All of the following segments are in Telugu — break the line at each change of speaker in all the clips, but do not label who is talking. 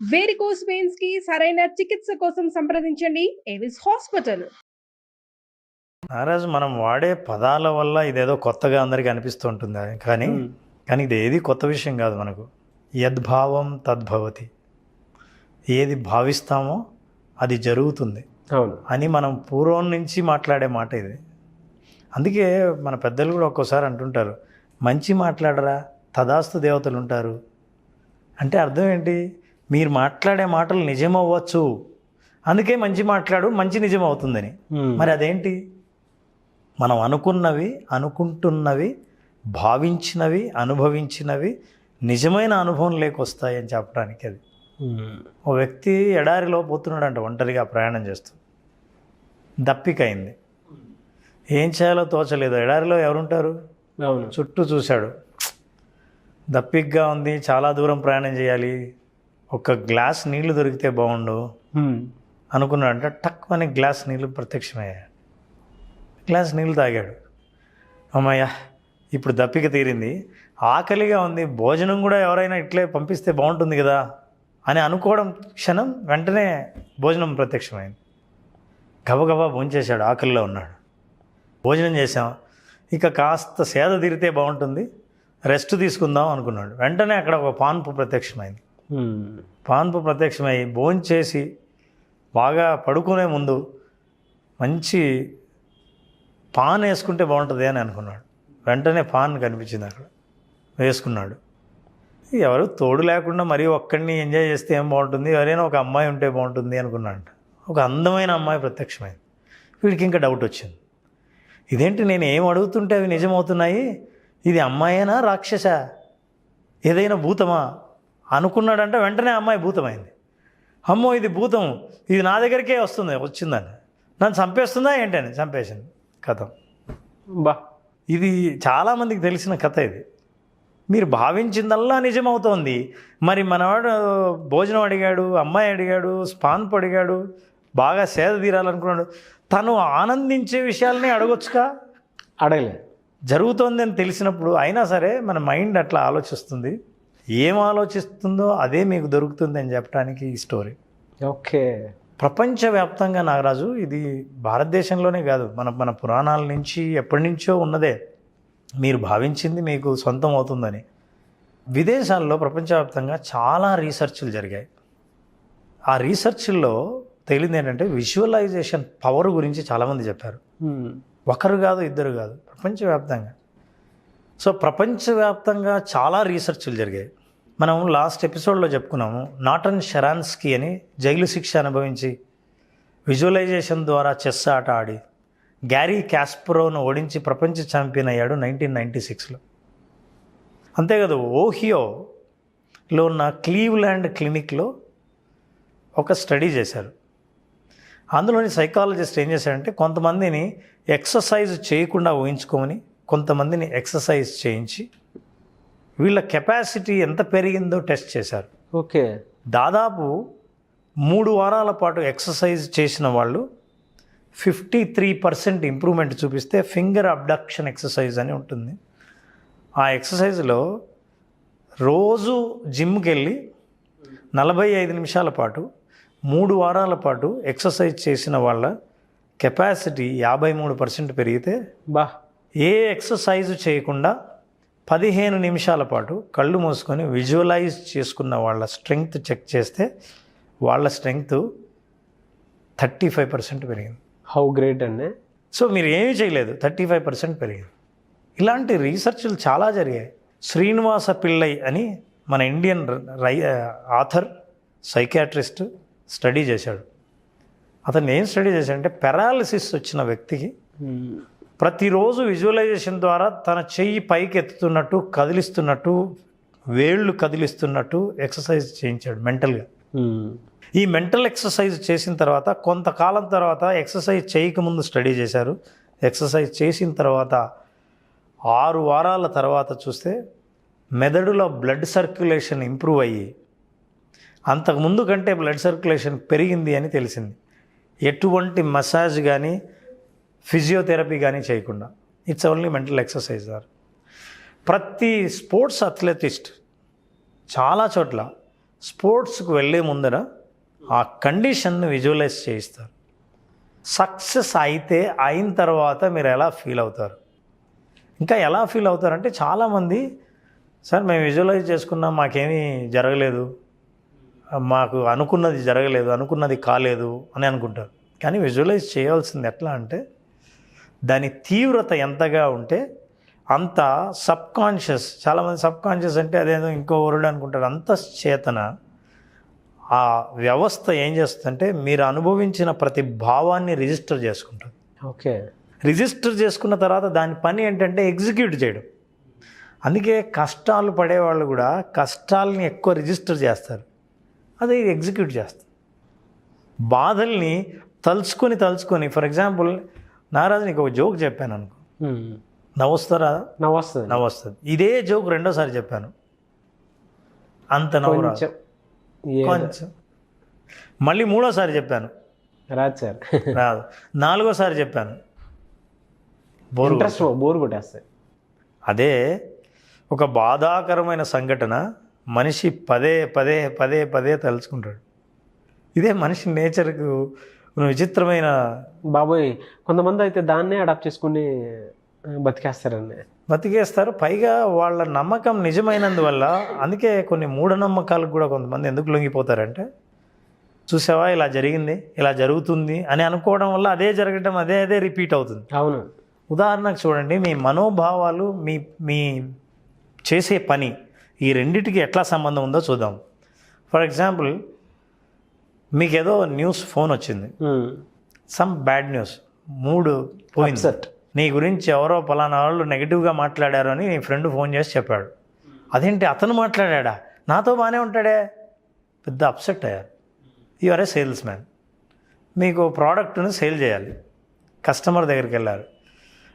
వేరికోస్ వెయిన్స్ కి సరైన చికిత్స కోసం సంప్రదించండి ఏవిస్ హాస్పిటల్.
నారాజు మనం వాడే పదాల వల్ల ఇదేదో కొత్తగా అందరికీ అనిపిస్తూ ఉంటుంది కానీ కానీ ఇది ఏది కొత్త విషయం కాదు. మనకు యద్భావం తద్భవతి, ఏది భావిస్తామో అది జరుగుతుంది అని మనం పూర్వం నుంచి మాట్లాడే మాట ఇది. అందుకే మన పెద్దలు కూడా ఒక్కోసారి అంటుంటారు, మంచి మాట్లాడరా తదాస్తు దేవతలు ఉంటారు అంటే అర్థం ఏంటి? మీరు మాట్లాడే మాటలు నిజమవ్వచ్చు, అందుకే మంచి మాట్లాడు మంచి నిజం అవుతుందని. మరి అదేంటి? మనం అనుకుంటున్నవి భావించినవి అనుభవించినవి నిజమైన అనుభవం లేకొస్తాయి అని చెప్పడానికి అది. ఓ వ్యక్తి ఎడారిలో పోతున్నాడంట, ఒంటరిగా ప్రయాణం చేస్తూ దప్పికైంది, ఏం చేయాలో తోచలేదు. ఎడారిలో ఎవరుంటారు? చుట్టూ చూశాడు, దప్పికగా ఉంది, చాలా దూరం ప్రయాణం చేయాలి, ఒక గ్లాస్ నీళ్లు దొరికితే బాగుండు అనుకున్నాడంట. టక్ అని గ్లాస్ నీళ్ళు ప్రత్యక్షమయ్యాడు. గ్లాస్ నీళ్ళు తాగాడు. అమ్మయ్య ఇప్పుడు దప్పిక తీరింది, ఆకలిగా ఉంది, భోజనం కూడా ఎవరైనా ఇట్లే పంపిస్తే బాగుంటుంది కదా అని అనుకోవడం క్షణం వెంటనే భోజనం ప్రత్యక్షమైంది. గబగబా భోంచేశాడు, ఆకలిలో ఉన్నాడు. భోజనం చేసాం, ఇక కాస్త సేద తీరితే బాగుంటుంది, రెస్ట్ తీసుకుందాం అనుకున్నాడు. వెంటనే అక్కడ ఒక పాన్పు ప్రత్యక్షమైంది. పాన్పు ప్రత్యక్షమై భోంచేసి బాగా పడుకునే ముందు మంచి పాన్ వేసుకుంటే బాగుంటుంది అని అనుకున్నాడు. వెంటనే పాన్ కనిపించింది, అక్కడ వేసుకున్నాడు. ఎవరు తోడు లేకుండా మరీ ఒక్కడిని ఎంజాయ్ చేస్తే ఏం బాగుంటుంది, ఎవరైనా ఒక అమ్మాయి ఉంటే బాగుంటుంది అనుకున్నాడు. ఒక అందమైన అమ్మాయి ప్రత్యక్షమైంది. వీడికి ఇంకా డౌట్ వచ్చింది, ఇదేంటి నేను ఏం అడుగుతుంటే అవి నిజమవుతున్నాయి, ఇది అమ్మాయేనా రాక్షస, ఏదైనా భూతమా అనుకున్నాడంటే వెంటనే అమ్మాయి భూతమైంది. అమ్మో ఇది భూతం, ఇది నా దగ్గరికే వచ్చిందని నన్ను చంపేస్తుందా ఏంటని చంపేసింది. కథ ఇది చాలామందికి తెలిసిన కథ. ఇది మీరు భావించిందల్లా నిజమవుతోంది. మరి మనవాడు భోజనం అడిగాడు, అమ్మాయి అడిగాడు, స్పాన్పు అడిగాడు, బాగా సేద తీరాలనుకున్నాడు, తను ఆనందించే విషయాలని అడగొచ్చుగా, అడగలే. జరుగుతోంది అని తెలిసినప్పుడు అయినా సరే మన మైండ్ అట్లా ఆలోచిస్తుంది. ఏం ఆలోచిస్తుందో అదే మీకు దొరుకుతుంది అని చెప్పడానికి ఈ స్టోరీ.
ఓకే.
ప్రపంచవ్యాప్తంగా నాగరాజు, ఇది భారతదేశంలోనే కాదు, మన పురాణాల నుంచి ఎప్పటి నుంచో ఉన్నదే. మీరు భావించింది మీకు సొంతం అవుతుందని విదేశాల్లో ప్రపంచవ్యాప్తంగా చాలా రీసెర్చ్లు జరిగాయి. ఆ రీసెర్చ్ల్లో తేలింది ఏంటంటే విజువలైజేషన్ పవర్ గురించి చాలామంది చెప్పారు. ఒకరు కాదు, ఇద్దరు కాదు, ప్రపంచవ్యాప్తంగా. సో ప్రపంచవ్యాప్తంగా చాలా రీసెర్చ్లు జరిగాయి. మనం లాస్ట్ ఎపిసోడ్లో చెప్పుకున్నాము, నాటన్ షరాన్స్కీ అని జైలు శిక్ష అనుభవించి విజువలైజేషన్ ద్వారా చెస్ ఆట ఆడి గ్యారీ కాస్పరోను ఓడించి ప్రపంచ ఛాంపియన్ అయ్యాడు 1996లో. అంతేకాదు, ఓహియోలో ఉన్న క్లీవ్లాండ్ క్లినిక్లో ఒక స్టడీ చేశారు. అందులోని సైకాలజిస్ట్ ఏం చేశారంటే కొంతమందిని ఎక్సర్సైజ్ చేయకుండా ఊహించుకోమని కొంతమందిని ఎక్సర్సైజ్ చేయించి వీళ్ళ కెపాసిటీ ఎంత పెరిగిందో టెస్ట్ చేశారు.
ఓకే.
దాదాపు 3 వారాల పాటు ఎక్సర్సైజ్ చేసిన వాళ్ళు 53% ఇంప్రూవ్మెంట్ చూపిస్తే ఫింగర్ అబ్డక్షన్ ఎక్సర్సైజ్ అని ఉంటుంది. ఆ ఎక్సర్సైజ్లో రోజు జిమ్కి వెళ్ళి 45 నిమిషాల పాటు 3 వారాల పాటు ఎక్సర్సైజ్ చేసిన వాళ్ళ కెపాసిటీ 53% పెరిగితే, ఏ ఎక్సర్సైజ్ చేయకుండా 15 నిమిషాల పాటు కళ్ళు మూసుకొని విజువలైజ్ చేసుకున్న వాళ్ళ స్ట్రెంగ్త్ చెక్ చేస్తే వాళ్ళ స్ట్రెంగ్త్ 35% పెరిగింది.
హౌ గ్రేట్ అండి.
సో మీరు ఏమీ చేయలేదు, 35% పెరిగింది. ఇలాంటి రీసెర్చ్లు చాలా జరిగాయి. శ్రీనివాస పిళ్ళై అని మన ఇండియన్ ఆథర్, సైకియాట్రిస్ట్ స్టడీ చేశాడు. అతను ఏం స్టడీ చేశాడంటే పారాలిసిస్ వచ్చిన వ్యక్తికి ప్రతిరోజు విజువలైజేషన్ ద్వారా తన చెయ్యి పైకి ఎత్తుతున్నట్టు, కదిలిస్తున్నట్టు, వేళ్ళు కదిలిస్తున్నట్టు ఎక్సర్సైజ్ చేయించాడు మెంటల్గా. ఈ మెంటల్ ఎక్సర్సైజ్ చేసిన తర్వాత కొంతకాలం తర్వాత ఎక్సర్సైజ్ చేయకముందు స్టడీ చేశారు. ఎక్సర్సైజ్ చేసిన తర్వాత 6 వారాల తర్వాత చూస్తే మెదడులో బ్లడ్ సర్క్యులేషన్ ఇంప్రూవ్ అయ్యి అంతకుముందు కంటే బ్లడ్ సర్క్యులేషన్ పెరిగింది అని తెలిసింది. ఎటువంటి మసాజ్ కానీ ఫిజియోథెరపీ కానీ చేయకుండా. It's only mental exercise. ప్రతి స్పోర్ట్స్ అథ్లెటిస్ట్ చాలా చోట్ల స్పోర్ట్స్కి వెళ్ళే ముందర ఆ కండిషన్ను విజువలైజ్ చేయిస్తారు. సక్సెస్ అయిన తర్వాత మీరు ఎలా ఫీల్ అవుతారు, ఇంకా ఎలా ఫీల్ అవుతారంటే చాలామంది సార్ మేము విజువలైజ్ చేసుకున్నాం, మాకేమీ జరగలేదు, మాకు అనుకున్నది జరగలేదు, అనుకున్నది కాలేదు అని అనుకుంటారు. కానీ విజువలైజ్ చేయాల్సింది ఎట్లా అంటే దాని తీవ్రత ఎంతగా ఉంటే అంత సబ్కాన్షియస్, చాలామంది సబ్కాన్షియస్ అంటే అదేదో ఇంకో వర్డ్ అనుకుంటారు, అంత చేతన ఆ వ్యవస్థ ఏం చేస్తుందంటే మీరు అనుభవించిన ప్రతి భావాన్ని రిజిస్టర్ చేసుకుంటుంది.
ఓకే.
రిజిస్టర్ చేసుకున్న తర్వాత దాని పని ఏంటంటే ఎగ్జిక్యూట్ చేయడం. అందుకే కష్టాలు పడేవాళ్ళు కూడా కష్టాలని ఎక్కువ రిజిస్టర్ చేస్తారు, అది ఎగ్జిక్యూట్ చేస్తారు. బాధల్ని తలుచుకొని ఫర్ ఎగ్జాంపుల్ నారాజు నీకు ఒక జోక్ చెప్పాను అనుకో, నవ్వుస్తారా? నవ్వొస్తుంది. ఇదే జోక్ రెండోసారి చెప్పాను, అంత నవ్వు రాదు, కొంచెం. మళ్ళీ మూడోసారి చెప్పాను, రాదు. నాలుగోసారి చెప్పాను,
బోర్ కొట్టేస్తాయి.
అదే ఒక బాధాకరమైన సంఘటన మనిషి పదే పదే పదే పదే తలుచుకుంటాడు. ఇదే మనిషి నేచర్కు విచిత్రమైన.
బాబోయ్, కొంతమంది అయితే దాన్నే అడాప్ట్ చేసుకుని
బతికేస్తారు. పైగా వాళ్ళ నమ్మకం నిజమైనందువల్ల. అందుకే కొన్ని మూఢనమ్మకాలకు కూడా కొంతమంది ఎందుకు లొంగిపోతారంటే, చూసావా ఇలా జరిగింది, ఇలా జరుగుతుంది అని అనుకోవడం వల్ల అదే జరగడం, అదే రిపీట్ అవుతుంది.
అవును.
ఉదాహరణకు చూడండి, మీ మనోభావాలు మీ చేసే పని ఈ రెండిటికి ఎట్లా సంబంధం ఉందో చూద్దాం. ఫర్ ఎగ్జాంపుల్, మీకు ఏదో న్యూస్ ఫోన్ వచ్చింది, సమ్ బ్యాడ్ న్యూస్, మూడు పోయింది, నీ గురించి ఎవరో పలానా వాళ్ళు నెగిటివ్గా మాట్లాడారు అని నీ ఫ్రెండ్ ఫోన్ చేసి చెప్పాడు. అదేంటి అతను మాట్లాడా, నాతో బాగానే ఉంటాడే, పెద్ద అప్సెట్ అయ్యారు. You are a sales man, మీకు ప్రోడక్ట్ని సేల్ చేయాలి, కస్టమర్ దగ్గరికి వెళ్ళారు,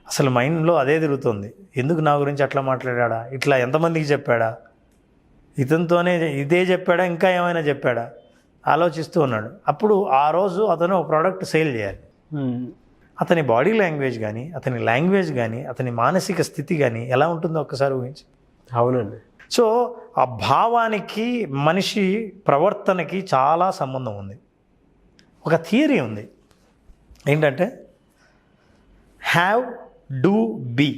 అసలు మైండ్లో అదే తిరుగుతుంది, ఎందుకు నా గురించి అట్లా మాట్లాడా, ఇట్లా ఎంతమందికి చెప్పాడా, ఇతనితోనే ఇదే చెప్పాడా, ఇంకా ఏమైనా చెప్పాడా, ఆలోచిస్తూ ఉన్నాడు. అప్పుడు ఆ రోజు అతను ఒక ప్రోడక్ట్ సేల్ చేయాలి. అతని బాడీ లాంగ్వేజ్ కానీ, అతని లాంగ్వేజ్ కానీ, అతని మానసిక స్థితి కానీ ఎలా ఉంటుందో ఒక్కసారి ఊహించి.
అవునండి.
సో ఆ భావానికి మనిషి ప్రవర్తనకి చాలా సంబంధం ఉంది. ఒక థియరీ ఉంది ఏంటంటే హ్యావ్, డూ, బీ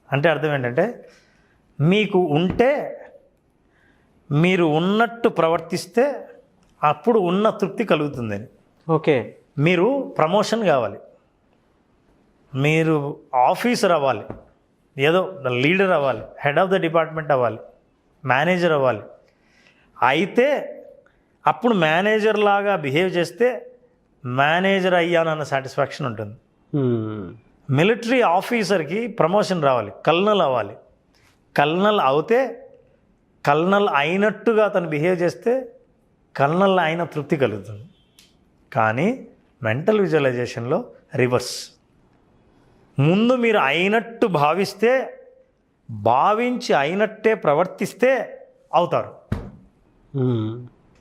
అంటే అర్థం ఏంటంటే, మీకు ఉంటే మీరు ఉన్నట్టు ప్రవర్తిస్తే అప్పుడు ఉన్న తృప్తి కలుగుతుందని.
ఓకే.
మీరు ప్రమోషన్ కావాలి, మీరు ఆఫీసర్ అవ్వాలి, ఏదో లీడర్ అవ్వాలి, హెడ్ ఆఫ్ ద డిపార్ట్మెంట్ అవ్వాలి, మేనేజర్ అవ్వాలి. అయితే అప్పుడు మేనేజర్ లాగా బిహేవ్ చేస్తే మేనేజర్ అయ్యానన్న సాటిస్ఫాక్షన్ ఉంటుంది. మిలిటరీ ఆఫీసర్కి ప్రమోషన్ రావాలి, కల్నల్ అవ్వాలి. కల్నల్ అవుతే కల్నల్ అయినట్టుగా అతను బిహేవ్ చేస్తే కల్నల్ అయిన తృప్తి కలుగుతుంది. కానీ మెంటల్ విజువలైజేషన్లో రివర్స్. ముందు మీరు అయినట్టు భావించి అయినట్టే ప్రవర్తిస్తే అవుతారు.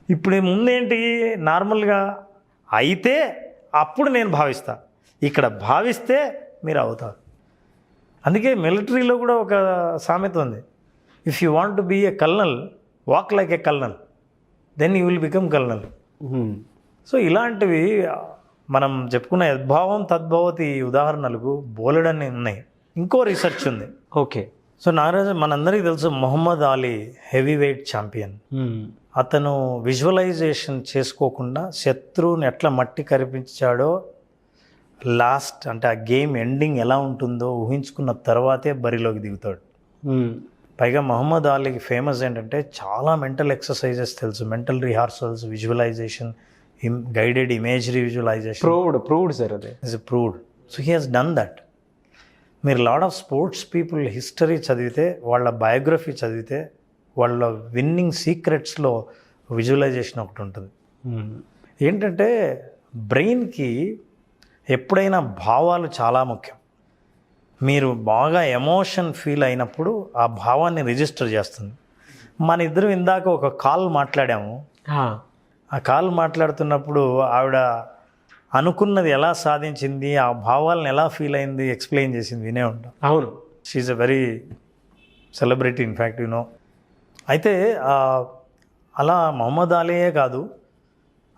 ఇప్పుడు ముందేంటి, నార్మల్గా అయితే అప్పుడు నేను భావిస్తా, ఇక్కడ భావిస్తే మీరు అవుతారు. అందుకే మిలిటరీలో కూడా ఒక సామెత ఉంది, if you want to be a colonel, walk like a colonel, then you will become colonel. So ఇలాంటివి మనం చెప్పుకున్న యద్భావం తద్భవతి ఉదాహరణలకు బోలెడన్ని ఉన్నాయి. ఇంకో రీసెర్చ్ ఉంది.
ఓకే.
సో నారాజు మనందరికీ తెలుసు, Muhammad Ali heavy weight champion. అతను విజువలైజేషన్ చేసుకోకుండా శత్రువుని ఎట్లా మట్టి కరిపించాడో, లాస్ట్ అంటే ఆ గేమ్ ఎండింగ్ ఎలా ఉంటుందో ఊహించుకున్న తర్వాతే బరిలోకి దిగుతాడు. పైగా మొహమ్మద్ అలీకి ఫేమస్ ఏంటంటే చాలా మెంటల్ ఎక్సర్సైజెస్ తెలుసు, mental rehearsals, visualization, guided imagery visualization.
Proved sir, అదే
is proved. So he has done that. మీరు lot of sports people history చదివితే, వాళ్ళ బయోగ్రఫీ చదివితే, వాళ్ళ విన్నింగ్ సీక్రెట్స్లో విజువలైజేషన్ ఒకటి ఉంటుంది. ఏంటంటే బ్రెయిన్కి ఎప్పుడైనా భావాలు చాలా ముఖ్యం. మీరు బాగా ఎమోషన్ ఫీల్ అయినప్పుడు ఆ భావాన్ని రిజిస్టర్ చేస్తుంది. మన ఇద్దరం ఇందాక ఒక కాల్ మాట్లాడాము, ఆ కాల్ మాట్లాడుతున్నప్పుడు ఆవిడ అనుకున్నది ఎలా సాధించింది, ఆ భావాలను ఎలా ఫీల్ అయింది ఎక్స్ప్లెయిన్ చేసింది, వినే ఉంటాం.
అవును.
She a very celebrity in fact, అయితే అలా మొహమ్మద్ అలీయే కాదు,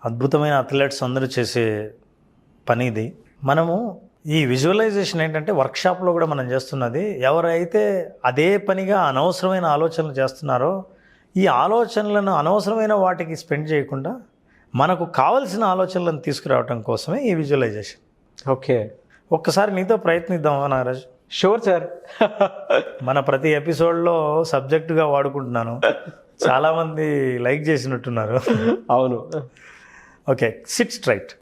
అద్భుతమైన అథ్లెట్స్ అందరూ చేసే పని ఇది. మనము ఈ విజువలైజేషన్ ఏంటంటే వర్క్షాప్లో కూడా మనం చేస్తున్నది, ఎవరైతే అదే పనిగా అనవసరమైన ఆలోచనలు చేస్తున్నారో ఈ ఆలోచనలను అనవసరమైన వాటికి స్పెండ్ చేయకుండా మనకు కావలసిన ఆలోచనలను తీసుకురావటం కోసమే ఈ విజువలైజేషన్.
ఓకే,
ఒక్కసారి నీతో ప్రయత్నిద్దామా నాగరాజ్?
Sure sir.
మన ప్రతి ఎపిసోడ్లో సబ్జెక్టుగా వాడుకుంటున్నాను, చాలామంది లైక్ చేసినట్టున్నారు.
అవును.
Okay, sit straight,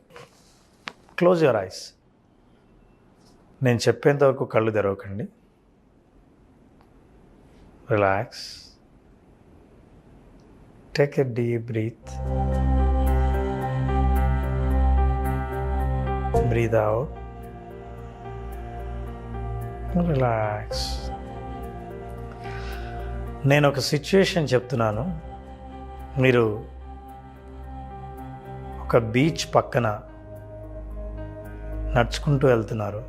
close your eyes. నేను చెప్పేంత వరకు కళ్ళు తెరవకండి. Relax, take a deep breath, breathe out, relax. నేను ఒక సిచ్యుయేషన్ చెప్తున్నాను, మీరు ఒక బీచ్ పక్కన నడుచుకుంటూ వెళ్తున్నారు.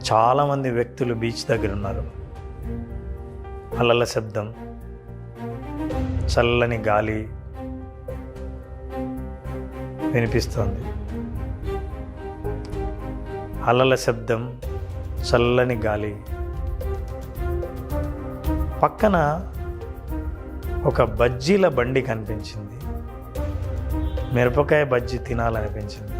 చాలామంది వ్యక్తులు బీచ్ దగ్గర ఉన్నారు. అలల శబ్దం, చల్లని గాలి వినిపిస్తోంది. అలల శబ్దం, చల్లని గాలి. పక్కన ఒక బజ్జీల బండి కనిపించింది. మిరపకాయ బజ్జీ తినాలనిపించింది.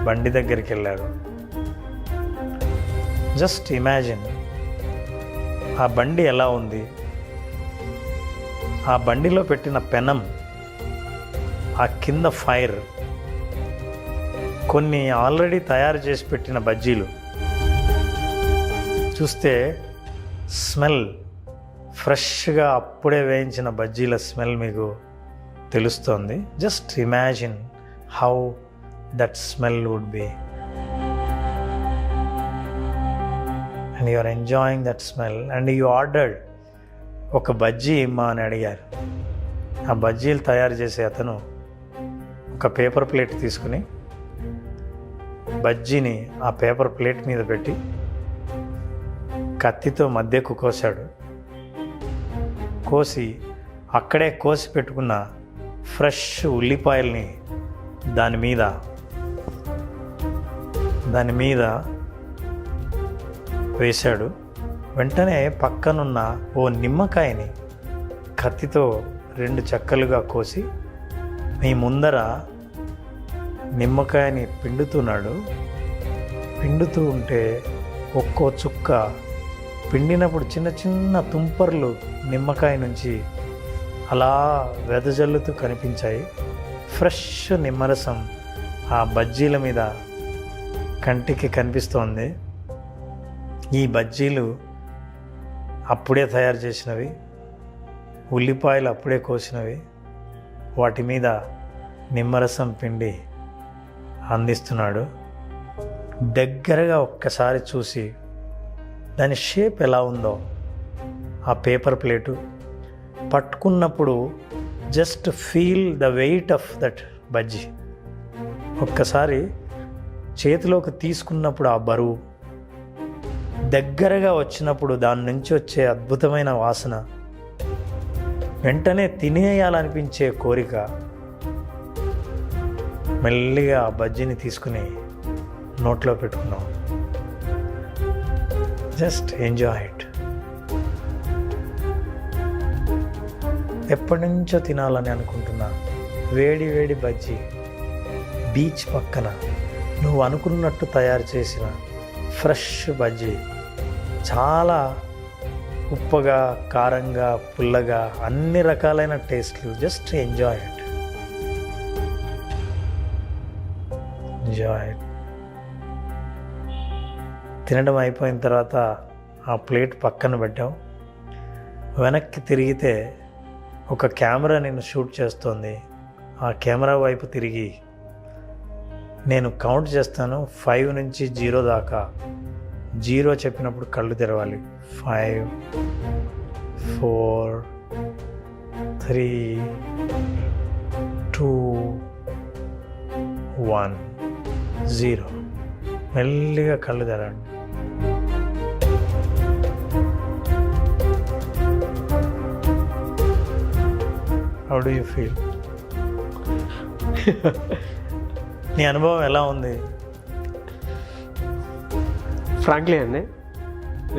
బండి దగ్గరికి వెళ్ళారు. జస్ట్ ఇమాజిన్ ఆ బండి ఎలా ఉంది, ఆ బండిలో పెట్టిన పెనం, ఆ కింద ఫైర్, కొన్ని ఆల్రెడీ తయారు చేసి పెట్టిన బజ్జీలు చూస్తే స్మెల్, ఫ్రెష్గా అప్పుడే వేయించిన బజ్జీల స్మెల్ మీకు తెలుస్తోంది. Just imagine how that smell would be, and you are enjoying that smell. And you ordered ఒక బజ్జీ ఇమ్మా అని అడిగారు. ఆ బజ్జీలు తయారు చేసే అతను ఒక పేపర్ ప్లేట్ తీసుకుని బజ్జీని ఆ పేపర్ ప్లేట్ మీద పెట్టి కత్తితో మధ్యకు కోసాడు. కోసి అక్కడే కోసి పెట్టుకున్న ఫ్రెష్ ఉల్లిపాయల్ని దాని మీద వేశాడు. వెంటనే పక్కనున్న ఓ నిమ్మకాయని కత్తితో 2 చెక్కలుగా కోసి మీ ముందర నిమ్మకాయని పిండుతున్నాడు. పిండుతూ ఉంటే ఒక్కో చుక్క పిండినప్పుడు చిన్న చిన్న తుంపర్లు నిమ్మకాయ నుంచి అలా వెదజల్లుతూ కనిపించాయి. ఫ్రెష్ నిమ్మరసం ఆ బజ్జీల మీద కంటికి కనిపిస్తోంది. ఈ బజ్జీలు అప్పుడే తయారు చేసినవి, ఉల్లిపాయలు అప్పుడే కోసినవి, వాటి మీద నిమ్మరసం పిండి అందిస్తున్నాడు. దగ్గరగా ఒక్కసారి చూసి దాని షేప్ ఎలా ఉందో, ఆ పేపర్ ప్లేటు పట్టుకున్నప్పుడు just feel the weight of that bajji. ఒక్కసారి చేతిలోకి తీసుకున్నప్పుడు ఆ బరువు, దగ్గరగా వచ్చినప్పుడు దాని నుంచి వచ్చే అద్భుతమైన వాసన, వెంటనే తినేయాలనిపించే కోరిక. మెల్లిగా ఆ బజ్జీని తీసుకుని నోట్లో పెట్టుకున్నాం. Just enjoy it. ఎప్పటి నుంచో తినాలని అనుకుంటున్నా వేడి వేడి బజ్జీ, బీచ్ పక్కన నువ్వు అనుకున్నట్టు తయారు చేసిన ఫ్రెష్ బజ్జీ, చాలా ఉప్పగా, కారంగా, పుల్లగా, అన్ని రకాలైన టేస్ట్లు. Just enjoy it, enjoy it. తినడం అయిపోయిన తర్వాత ఆ ప్లేట్ పక్కన పెట్టాం. వెనక్కి తిరిగితే ఒక కెమెరా నిన్ను షూట్ చేస్తోంది. ఆ కెమెరా వైపు తిరిగి నేను కౌంట్ చేస్తాను 5 నుంచి 0 దాకా. 0 చెప్పినప్పుడు కళ్ళు తెరవాలి. 5, 4, 3, 2, 1, 0. మెల్లిగా కళ్ళు తెరండి. How do you feel? నీ అనుభవం ఎలా ఉంది?
ఫ్రాంక్లీ అండి,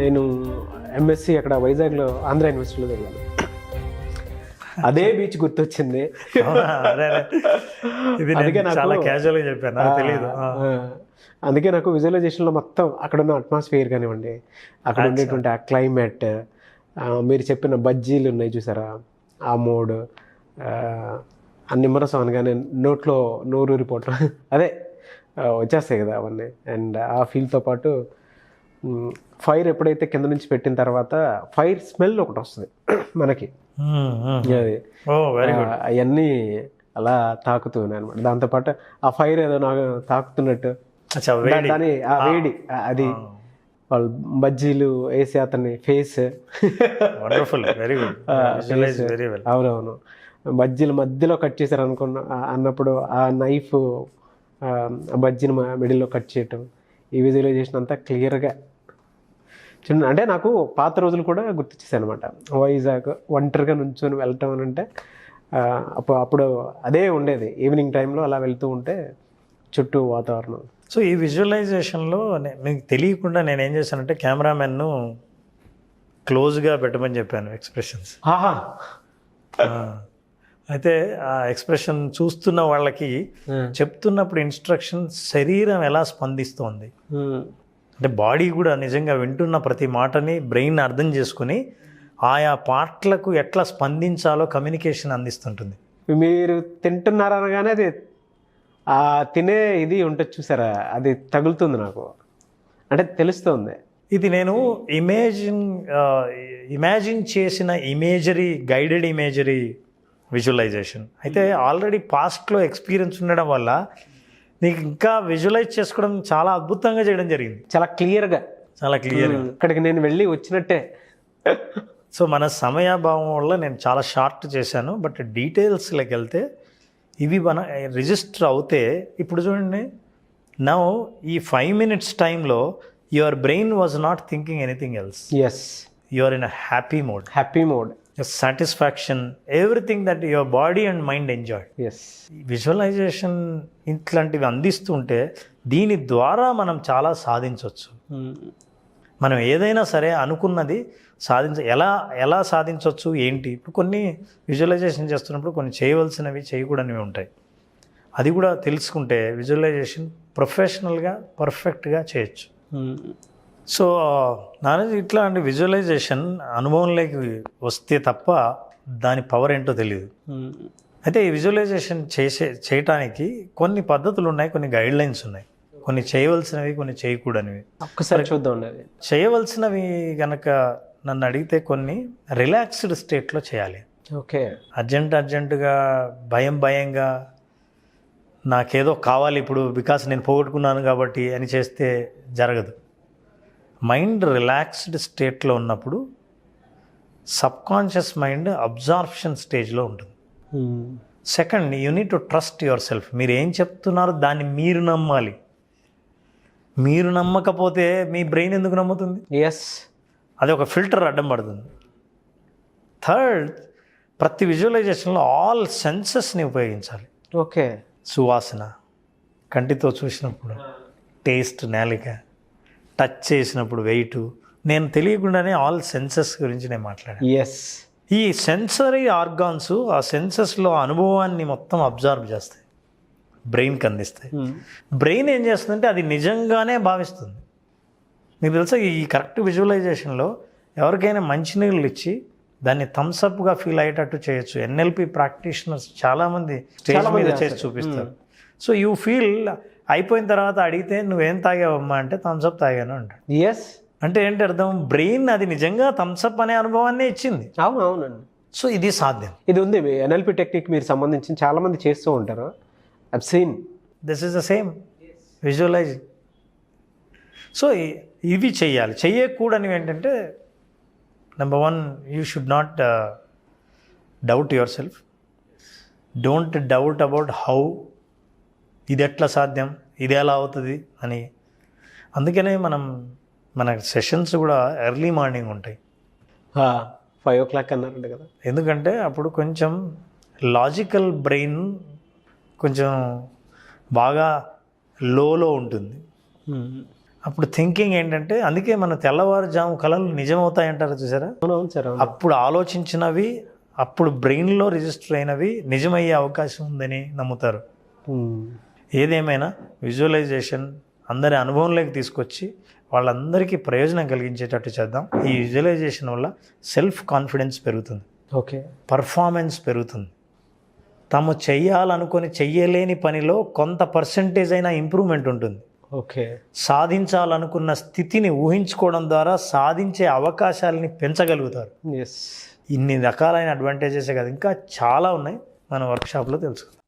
నేను ఎంఎస్సి అక్కడ వైజాగ్లో ఆంధ్ర యూనివర్సిటీలో వెళ్ళాను. అదే బీచ్ గుర్తొచ్చింది.
అవునా? అరే అరే. ఇది
అందుకే
నేను
నాకు-
చాలా క్యాజువల్గా చెప్పాను, నాకు తెలియదు.
అందుకే నాకు విజువలైజేషన్లో మొత్తం అక్కడ ఉన్న అట్మాస్ఫియర్ కానివ్వండి, అక్కడ ఉండేటువంటి ఆ క్లైమేట్, మీరు చెప్పిన బజ్జీలు ఉన్నాయి చూసారా, ఆ మూడ్, ఆ నిమ్మరసం అనగానే నోట్లో నోరూరిపోవటం అదే వచ్చేస్తాయి కదా అవన్నీ. అండ్ ఆ ఫీల్తో పాటు ఫైర్ ఎప్పుడైతే కింద నుంచి పెట్టిన తర్వాత ఫైర్ స్మెల్ ఒకటి వస్తుంది మనకి. అది
ఓ వెరీ గుడ్.
అవన్నీ అలా తాకుతున్నాయి అనమాట. దాంతోపాటు ఆ ఫైర్ ఏదో నాకు తాకుతున్నట్టు దాని ఆ వేడి, అది వాళ్ళు బజ్జీలు వేసి అతని face
wonderful, very good, very well.
అవునవును, బజ్జీలు మధ్యలో కట్ చేశారు అన్నప్పుడు ఆ నైఫ్ ఆ బజ్జీని మిడిల్లో కట్ చేయటం, ఈ విజువలైజేషన్ అంతా క్లియర్గా చిన్న అంటే నాకు పాత రోజులు కూడా గుర్తొచ్చేసాయి అనమాట. వైజాగ్ ఒంటరిగా నుంచొని వెళ్ళటం అని అంటే అప్పుడు అదే ఉండేది. ఈవినింగ్ టైంలో అలా వెళ్తూ ఉంటే చుట్టూ వాతావరణం.
సో ఈ విజువలైజేషన్లో మీకు తెలియకుండా నేను ఏం చేశానంటే కెమెరామెన్ను క్లోజ్గా పెట్టమని చెప్పాను ఎక్స్ప్రెషన్స్.
ఆహా,
అయితే ఆ ఎక్స్ప్రెషన్ చూస్తున్న వాళ్ళకి చెప్తున్నప్పుడు ఇన్స్ట్రక్షన్ శరీరం ఎలా స్పందిస్తోంది అంటే బాడీ కూడా నిజంగా వింటున్న ప్రతి మాటని బ్రెయిన్ అర్థం చేసుకుని ఆయా పాటలకు ఎట్లా స్పందించాలో కమ్యూనికేషన్ అందిస్తుంటుంది.
మీరు తింటున్నారనగానే అది ఆ తినే ఇది ఉంటుంది చూసారా, అది తగులుతుంది నాకు, అంటే తెలుస్తుంది.
ఇది నేను ఇమాజిన్ చేసిన ఇమేజరీ, గైడెడ్ ఇమేజరీ విజువలైజేషన్. అయితే ఆల్రెడీ పాస్ట్లో ఎక్స్పీరియన్స్ ఉండడం వల్ల నీకు ఇంకా విజువలైజ్ చేసుకోవడం చాలా అద్భుతంగా చేయడం జరిగింది,
చాలా క్లియర్గా. ఇక్కడికి నేను వెళ్ళి వచ్చినట్టే.
సో మన సమయాభావం వల్ల నేను చాలా షార్ట్ చేశాను, బట్ డీటెయిల్స్లోకి వెళ్తే ఇవి మన రిజిస్టర్ అవుతే ఇప్పుడు చూడండి, నౌ ఈ 5 minutes టైంలో your brain was not thinking anything else.
Yes,
you are in a happy mode, satisfaction, everything that your body and mind enjoy.
Yes,
visualization ఇట్లాంటివి అందిస్తుంటే దీని ద్వారా మనం చాలా సాధించవచ్చు. మనం ఏదైనా సరే అనుకున్నది ఎలా సాధించవచ్చు ఏంటి. ఇప్పుడు కొన్ని విజువలైజేషన్ చేస్తున్నప్పుడు కొన్ని చేయవలసినవి చేయకూడనివి ఉంటాయి. అది కూడా తెలుసుకుంటే విజువలైజేషన్ ప్రొఫెషనల్గా పర్ఫెక్ట్గా చేయొచ్చు. సో నానేజ్ ఇట్లాంటి విజువలైజేషన్ అనుభవంలోకి వస్తే తప్ప దాని పవర్ ఏంటో తెలియదు. అయితే ఈ విజువలైజేషన్ చేయటానికి కొన్ని పద్ధతులు ఉన్నాయి, కొన్ని గైడ్లైన్స్ ఉన్నాయి, కొన్ని చేయవలసినవి, కొన్ని చేయకూడనివి.
ఒక్కసారి చూద్దాం.
చేయవలసినవి కనుక నన్ను అడిగితే కొన్ని రిలాక్స్డ్ స్టేట్లో చేయాలి.
ఓకే,
అర్జెంటుగా భయంగా నాకేదో కావాలి ఇప్పుడు బికాస్ నేను పోగొట్టుకున్నాను కాబట్టి అని చేస్తే జరగదు. మైండ్ రిలాక్స్డ్ స్టేట్లో ఉన్నప్పుడు సబ్కాన్షియస్ మైండ్ అబ్జార్ప్షన్ స్టేజ్లో ఉంటుంది. Second, you need to trust your self. మీరు ఏం చెప్తున్నారో దాన్ని మీరు నమ్మాలి. మీరు నమ్మకపోతే మీ బ్రెయిన్ ఎందుకు నమ్ముతుంది?
ఎస్,
అది ఒక ఫిల్టర్ అడ్డం పడుతుంది. థర్డ్, ప్రతి విజువలైజేషన్లో ఆల్ సెన్సెస్ని ఉపయోగించాలి.
ఓకే,
సువాసన కంటితో చూసినప్పుడు, టేస్ట్ నాలిక, టచ్ చేసినప్పుడు వెయిట్, నేను తెలియకుండానే ఆల్ సెన్సెస్ గురించి నేను మాట్లాడాను.
ఎస్,
ఈ సెన్సరీ ఆర్గాన్స్ ఆ సెన్సెస్లో అనుభవాన్ని మొత్తం అబ్జర్వ్ చేస్తాయి, బ్రెయిన్కి అందిస్తాయి. బ్రెయిన్ ఏం చేస్తుందంటే అది నిజంగానే భావిస్తుంది. మీకు తెలుసా, ఈ కరెక్ట్ విజువలైజేషన్లో ఎవరికైనా మంచినీళ్ళు ఇచ్చి దాన్ని థమ్స్అప్గా ఫీల్ అయ్యేటట్టు చేయొచ్చు. NLP ప్రాక్టీషనర్స్ చాలామంది స్టేజ్ మీద చేసి చూపిస్తారు. సో యూ ఫీల్ అయిపోయిన తర్వాత అడిగితే నువ్వేం తాగావమ్మా అంటే థమ్స్అప్ తాగాను అంటాడు.
ఎస్
అంటే ఏంటి అర్థం? బ్రెయిన్ అది నిజంగా థమ్స్అప్ అనే అనుభవాన్ని ఇచ్చింది.
అవునవునండి.
సో ఇది సాధ్యం.
ఇది ఉంది, NLP టెక్నిక్ మీరు సంబంధించి చాలామంది చేస్తూ ఉంటారు. I've seen.
This is the same visualising. So ఇవి చెయ్యాలి. చెయ్యకూడనివి ఏంటంటే, number 1, you should not doubt your self. Don't doubt about how, ఇది ఎట్లా సాధ్యం, ఇది ఎలా అవుతుంది అని. అందుకనే మన సెషన్స్ కూడా ఎర్లీ మార్నింగ్ ఉంటాయి.
5 o'clock అన్నారంట కదా.
ఎందుకంటే అప్పుడు కొంచెం లాజికల్ బ్రెయిన్ కొంచెం బాగా లోలో ఉంటుంది. అప్పుడు థింకింగ్ ఏంటంటే, అందుకే మన తెల్లవారుజాము కళలు నిజమవుతాయంటారు చూసారా.
అవునవును సార్.
అప్పుడు ఆలోచించినవి, అప్పుడు బ్రెయిన్లో రిజిస్టర్ అయినవి నిజమయ్యే అవకాశం ఉందని నమ్ముతారు. ఏదేమైనా విజువలైజేషన్ అందరి అనుభవంలోకి తీసుకొచ్చి వాళ్ళందరికీ ప్రయోజనం కలిగించేటట్టు చేద్దాం. ఈ విజువలైజేషన్ వల్ల సెల్ఫ్ కాన్ఫిడెన్స్ పెరుగుతుంది,
ఓకే,
పర్ఫార్మెన్స్ పెరుగుతుంది. తాము చెయ్యాలనుకొని చెయ్యలేని పనిలో కొంత పర్సంటేజ్ అయినా ఇంప్రూవ్మెంట్ ఉంటుంది.
ఓకే,
సాధించాలనుకున్న స్థితిని ఊహించుకోవడం ద్వారా సాధించే అవకాశాలని పెంచగలుగుతారు.
ఎస్.
ఇన్ని రకాలైన అడ్వాంటేజెస్ కదా, ఇంకా చాలా ఉన్నాయి, మన వర్క్షాప్లో తెలుసుకుందాం.